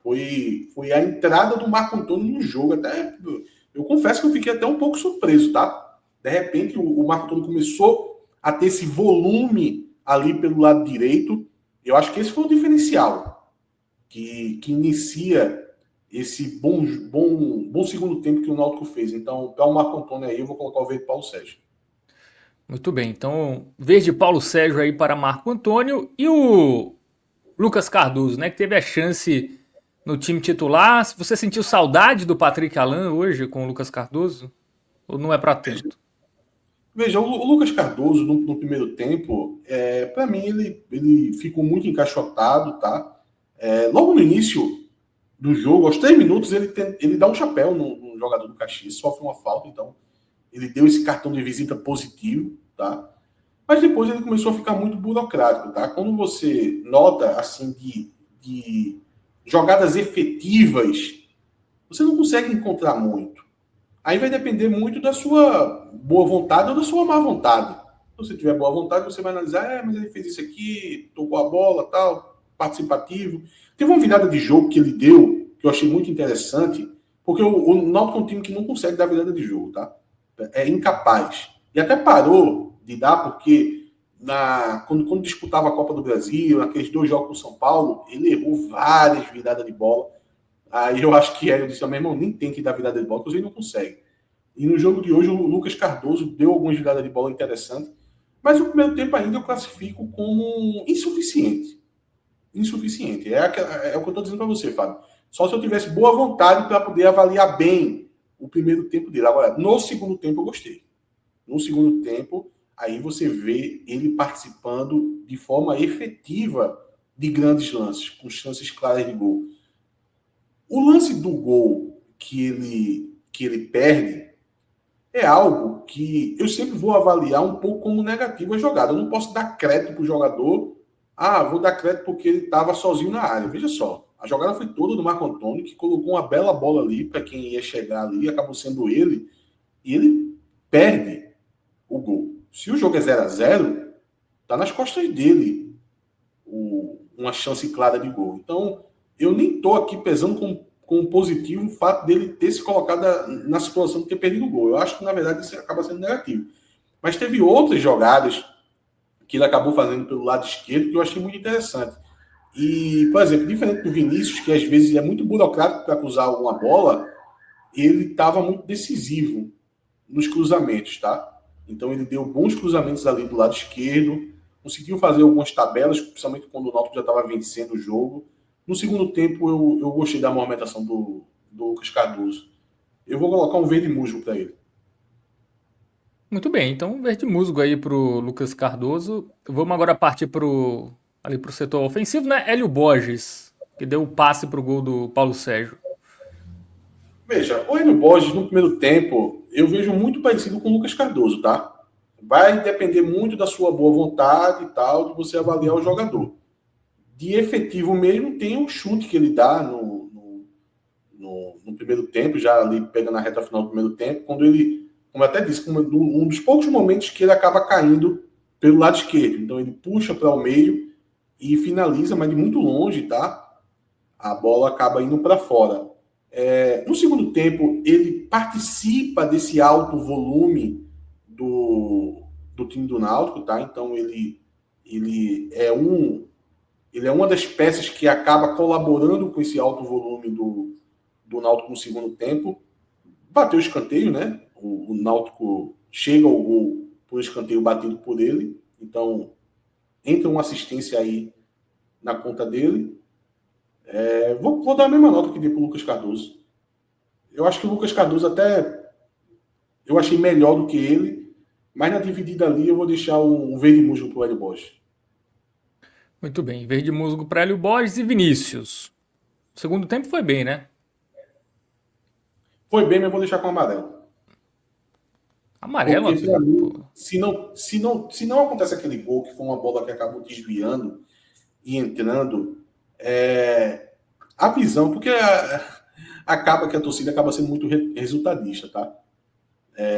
Foi a entrada do Marco Antônio no jogo. Até eu confesso que eu fiquei até um pouco surpreso, tá? De repente, o Marco Antônio começou a ter esse volume ali pelo lado direito. Eu acho que esse foi o diferencial que inicia esse bom segundo tempo que o Náutico fez. Então, para o Marco Antônio aí, eu vou colocar o verde Paulo Sérgio. Muito bem, então verde Paulo Sérgio aí para Marco Antônio e o Lucas Cardoso, né, que teve a chance no time titular. Você sentiu saudade do Patrick Alan hoje com o Lucas Cardoso? Ou não é para tanto? Veja, o Lucas Cardoso, no primeiro tempo, para mim, ele ficou muito encaixotado, tá? Logo no início do jogo, aos 3 minutos, ele dá um chapéu no jogador do Caxias, sofre uma falta, então ele deu esse cartão de visita positivo, tá? Mas depois ele começou a ficar muito burocrático, tá? Quando você nota, assim, de jogadas efetivas, você não consegue encontrar muito. Aí vai depender muito da sua boa vontade ou da sua má vontade. Se você tiver boa vontade, você vai analisar, mas ele fez isso aqui, tocou a bola, tal, participativo. Teve uma virada de jogo que ele deu, que eu achei muito interessante, porque o Náutico é um time que não consegue dar virada de jogo, tá? É incapaz. E até parou de dar, porque quando disputava a Copa do Brasil, naqueles 2 jogos com o São Paulo, ele errou várias viradas de bola. Aí eu acho que ele disse, meu irmão, nem tente dar virada de bola, porque ele não consegue. E no jogo de hoje, o Lucas Cardoso deu algumas viradas de bola interessantes, mas o primeiro tempo ainda eu classifico como insuficiente. Insuficiente. É o que eu estou dizendo para você, Fábio. Só se eu tivesse boa vontade para poder avaliar bem o primeiro tempo dele. Agora, no segundo tempo eu gostei. No segundo tempo, aí você vê ele participando de forma efetiva de grandes lances, com chances claras de gol. O lance do gol que ele perde é algo que eu sempre vou avaliar um pouco como negativo a jogada. Eu não posso dar crédito para o jogador. Vou dar crédito porque ele estava sozinho na área. Veja só, a jogada foi toda do Marco Antônio, que colocou uma bela bola ali para quem ia chegar ali, acabou sendo ele, e ele perde o gol. Se o jogo é 0-0, tá nas costas dele uma chance clara de gol. Então, eu nem estou aqui pesando com positivo o fato dele ter se colocado na situação de ter perdido o gol. Eu acho que, na verdade, isso acaba sendo negativo. Mas teve outras jogadas que ele acabou fazendo pelo lado esquerdo que eu achei muito interessante. E, por exemplo, diferente do Vinícius, que às vezes é muito burocrático para cruzar alguma bola, ele estava muito decisivo nos cruzamentos, tá? Então ele deu bons cruzamentos ali do lado esquerdo. conseguiu fazer algumas tabelas, principalmente quando o Náutico já estava vencendo o jogo. No segundo tempo, eu gostei da movimentação do Lucas Cardoso. Eu vou colocar um verde musgo para ele. Muito bem, então verde musgo aí pro Lucas Cardoso. Vamos agora partir ali pro setor ofensivo, né? Hélio Borges, que deu o passe pro gol do Paulo Sérgio. Veja, o Hélio Borges, no primeiro tempo, eu vejo muito parecido com o Lucas Cardoso, tá? Vai depender muito da sua boa vontade e tal, de você avaliar o jogador. De efetivo mesmo, tem um chute que ele dá no primeiro tempo, já ali pegando a reta final do primeiro tempo, quando ele, como eu até disse, um dos poucos momentos que ele acaba caindo pelo lado esquerdo. Então ele puxa para o meio e finaliza, mas de muito longe, tá? A bola acaba indo para fora. No segundo tempo, ele participa desse alto volume do time do Náutico, tá? Então ele é uma das peças que acaba colaborando com esse alto volume do Náutico no segundo tempo. Bateu o escanteio, né? O Náutico chega ao gol por escanteio batido por ele. Então, entra uma assistência aí na conta dele. Vou dar a mesma nota que dei para o Lucas Cardoso. Eu acho que o Lucas Cardoso até eu achei melhor do que ele, mas na dividida ali eu vou deixar um verde musgo para o Hélio Borges. Muito bem, verde musgo para Hélio Borges e Vinícius. O segundo tempo foi bem, né? Foi bem, mas eu vou deixar com amarelo. Amarelo, Porque, pra pô. mim, se não acontece aquele gol, que foi uma bola que acabou desviando e entrando, a visão, porque acaba que a torcida acaba sendo muito resultadista, tá?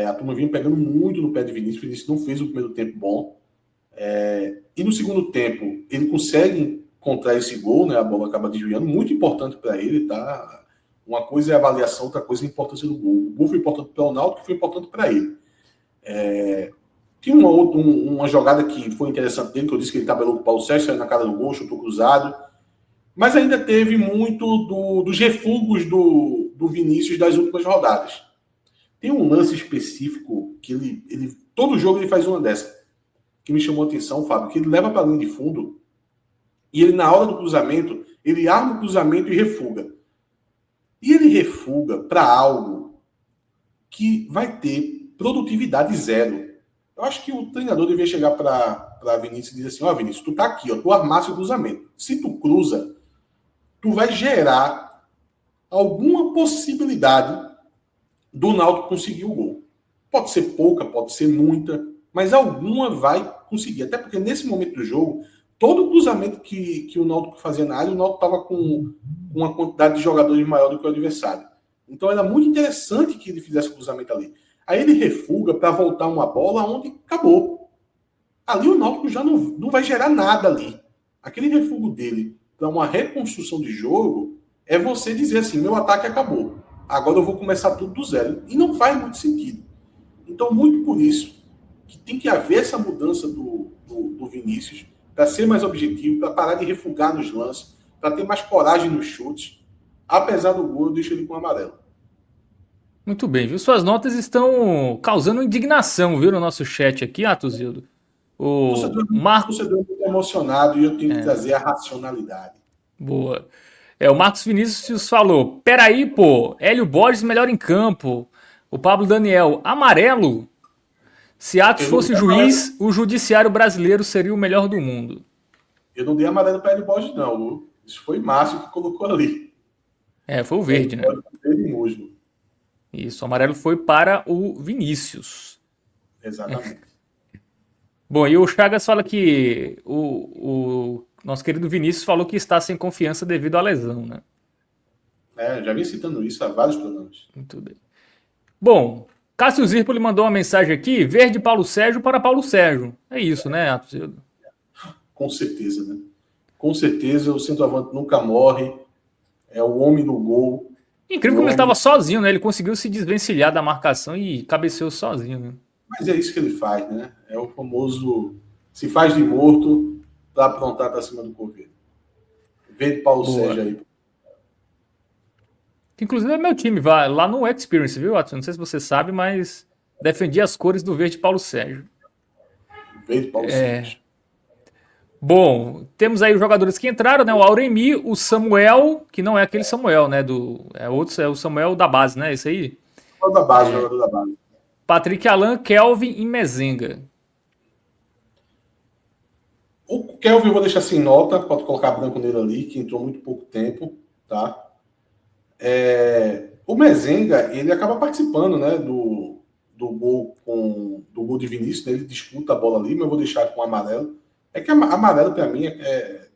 A turma vinha pegando muito no pé de Vinícius. O Vinícius não fez o primeiro tempo bom. E no segundo tempo, ele consegue encontrar esse gol, né? A bola acaba desviando, muito importante para ele, tá? Uma coisa é a avaliação, outra coisa é a importância do gol. O gol foi importante para o Náutico, foi importante para ele. Tinha uma jogada que foi interessante dele, que eu disse que ele tabelou com o Paulo Sérgio, saiu na cara do gol, chutou cruzado. Mas ainda teve muito dos refugos do Vinícius das últimas rodadas. Tem um lance específico que ele todo jogo ele faz uma dessa, que me chamou a atenção, Fábio, que ele leva para a linha de fundo e ele, na hora do cruzamento, ele arma o cruzamento e refuga. E ele refuga para algo que vai ter produtividade zero. Eu acho que o treinador devia chegar para Vinícius e dizer assim, Vinícius, tu tá aqui, tu armasse o cruzamento. Se tu cruza, tu vai gerar alguma possibilidade do Náutico conseguir o gol. Pode ser pouca, pode ser muita, mas alguma vai conseguir. Até porque nesse momento do jogo, todo o cruzamento que o Náutico fazia na área, o Náutico estava com uma quantidade de jogadores maior do que o adversário. Então era muito interessante que ele fizesse o cruzamento ali. Aí ele refuga para voltar uma bola onde acabou. Ali o Náutico já não vai gerar nada ali. Aquele refugo dele para uma reconstrução de jogo é você dizer assim, meu ataque acabou. Agora eu vou começar tudo do zero. E não faz muito sentido. Então, muito por isso, que tem que haver essa mudança do Vinícius para ser mais objetivo, para parar de refugar nos lances, para ter mais coragem nos chutes. Apesar do gol, eu deixo ele com amarelo. Muito bem, viu? Suas notas estão causando indignação, viu, no nosso chat aqui, Atuzildo. O Marco... torcedor é muito emocionado e eu tenho que trazer a racionalidade. Boa. O Marcos Vinícius falou, peraí, pô, Hélio Borges melhor em campo. O Pablo Daniel, amarelo? Se Atos fosse juiz, amarelo. O judiciário brasileiro seria o melhor do mundo. Eu não dei amarelo para Hélio Borges, não. Isso foi Márcio que colocou ali. Foi o verde, né? Musgo. Isso, o amarelo foi para o Vinícius. Exatamente. Bom, e o Chagas fala que o nosso querido Vinícius falou que está sem confiança devido à lesão, né? Já vim citando isso há vários programas. Muito bem. Bom, Cássio Zirpoli mandou uma mensagem aqui, verde Paulo Sérgio para Paulo Sérgio. É isso, né, Atos? Com certeza, né? Com certeza, o centroavante nunca morre, é o homem do gol. Incrível como ele estava sozinho, né? Ele conseguiu se desvencilhar da marcação e cabeceou sozinho, né? Mas é isso que ele faz, né? É o famoso se faz de morto para aprontar para cima do Cordeiro. Verde Paulo Sérgio aí. Inclusive é meu time, vai lá no Experience, viu, Watson? Não sei se você sabe, mas defendi as cores do verde Paulo Sérgio. Verde Paulo Sérgio. Bom, temos aí os jogadores que entraram, né? O Auremi, o Samuel, que não é aquele Samuel, né? É outro, é o Samuel da base, né? Esse aí. Jogador da base. Patrick Alan, Kelvin e Mezenga. O Kelvin eu vou deixar sem nota, pode colocar branco nele ali, que entrou muito pouco tempo, tá? O Mezenga, ele acaba participando, né, do gol de Vinícius, né? Ele disputa a bola ali, mas eu vou deixar com amarelo. É que amarelo, para mim,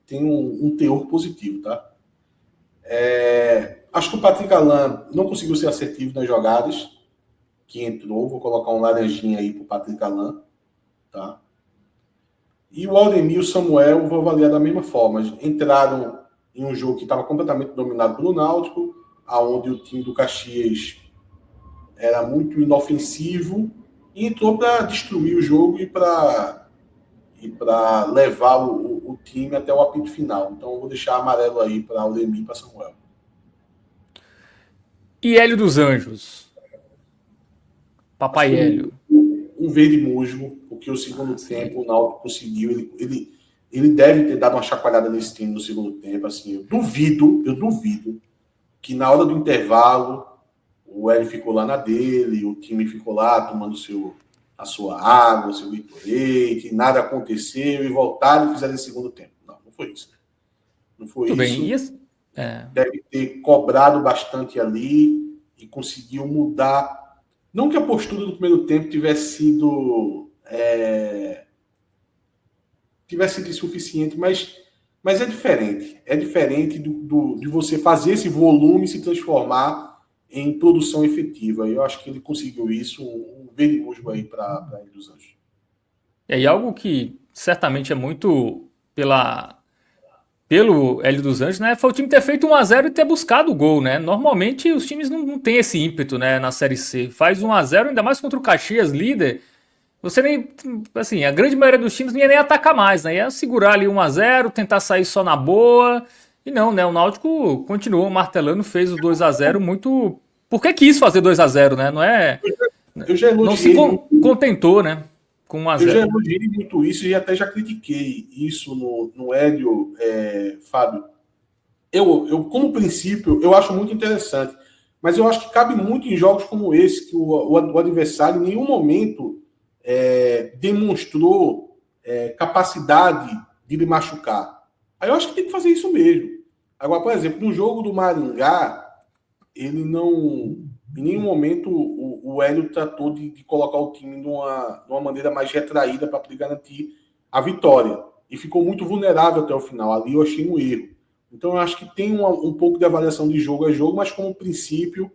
tem um teor positivo, tá? Acho que o Patrick Alan não conseguiu ser assertivo nas jogadas que entrou. Vou colocar um laranjinha aí pro Patrick Alan, tá? E o Aldemir e o Samuel vou avaliar da mesma forma. Entraram em um jogo que estava completamente dominado pelo Náutico, aonde o time do Caxias era muito inofensivo e entrou para destruir o jogo e para levar o time até o apito final. Então eu vou deixar amarelo aí para Aldemir e para Samuel. E Hélio dos Anjos. Acho Papai que Hélio. um verde musgo, porque o segundo tempo o Náutico conseguiu, ele deve ter dado uma chacoalhada nesse time no segundo tempo. Assim, eu duvido que na hora do intervalo o Hélio ficou lá na dele, o time ficou lá tomando a sua água, seu Gatorade, nada aconteceu e voltaram e fizeram esse segundo tempo. Não foi isso. Não foi Tudo isso. bem. Deve ter cobrado bastante ali e conseguiu mudar. Não que a postura do primeiro tempo tivesse sido insuficiente, mas é diferente. É diferente de você fazer esse volume se transformar em produção efetiva. Eu acho que ele conseguiu isso, um verde musgo aí para Ilha dos Anjos. E algo que certamente é muito pelo Hélio dos Anjos, né? Foi o time ter feito 1-0 e ter buscado o gol, né? Normalmente os times não têm esse ímpeto, né? Na Série C. Faz 1-0, ainda mais contra o Caxias, líder. Você nem. Assim, a grande maioria dos times não ia nem atacar mais, né? Ia segurar ali 1-0, tentar sair só na boa. E não, né? O Náutico continuou martelando, fez o 2-0 muito. Porque quis fazer 2-0, né? Não é. Eu já Não se elogiei contentou, né? Com Eu já 1-0. elogiei muito isso e até já critiquei isso no Hélio, Fábio. Como princípio, eu acho muito interessante, mas eu acho que cabe muito em jogos como esse, que o adversário em nenhum momento demonstrou capacidade de lhe machucar. Aí eu acho que tem que fazer isso mesmo. Agora, por exemplo, no jogo do Maringá, ele não. Em nenhum momento o Hélio tratou de colocar o time numa maneira mais retraída para poder garantir a vitória. E ficou muito vulnerável até o final. Ali eu achei um erro. Então eu acho que tem um pouco de avaliação de jogo a jogo, mas como princípio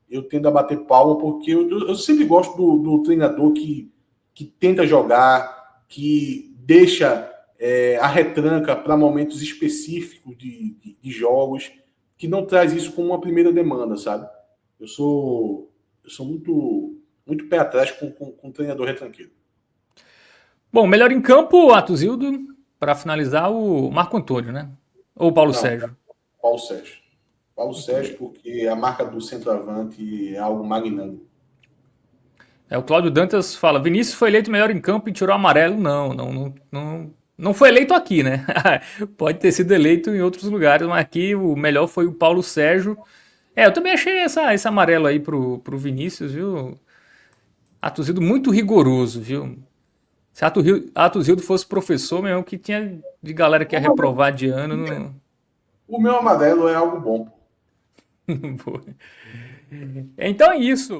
eu tendo a bater palma, porque eu sempre gosto do treinador que tenta jogar, que deixa a retranca para momentos específicos de jogos, que não traz isso como uma primeira demanda, sabe? Eu sou muito pé atrás com o treinador retranqueiro. Bom, melhor em campo, Atuzildo. Para finalizar, o Marco Antônio, né? Ou o Paulo Não, Sérgio. Paulo Sérgio. Paulo Muito Sérgio, bem. porque a marca do centroavante é algo magnânimo. O Cláudio Dantas fala: Vinícius foi eleito melhor em campo e tirou amarelo. Não foi eleito aqui, né? Pode ter sido eleito em outros lugares, mas aqui o melhor foi o Paulo Sérgio. Eu também achei esse amarelo aí pro Vinícius, viu? Atuzildo muito rigoroso, viu? Se Atuzildo fosse professor, mesmo que tinha de galera que ia reprovar de ano. O meu amarelo é algo bom. Então é isso.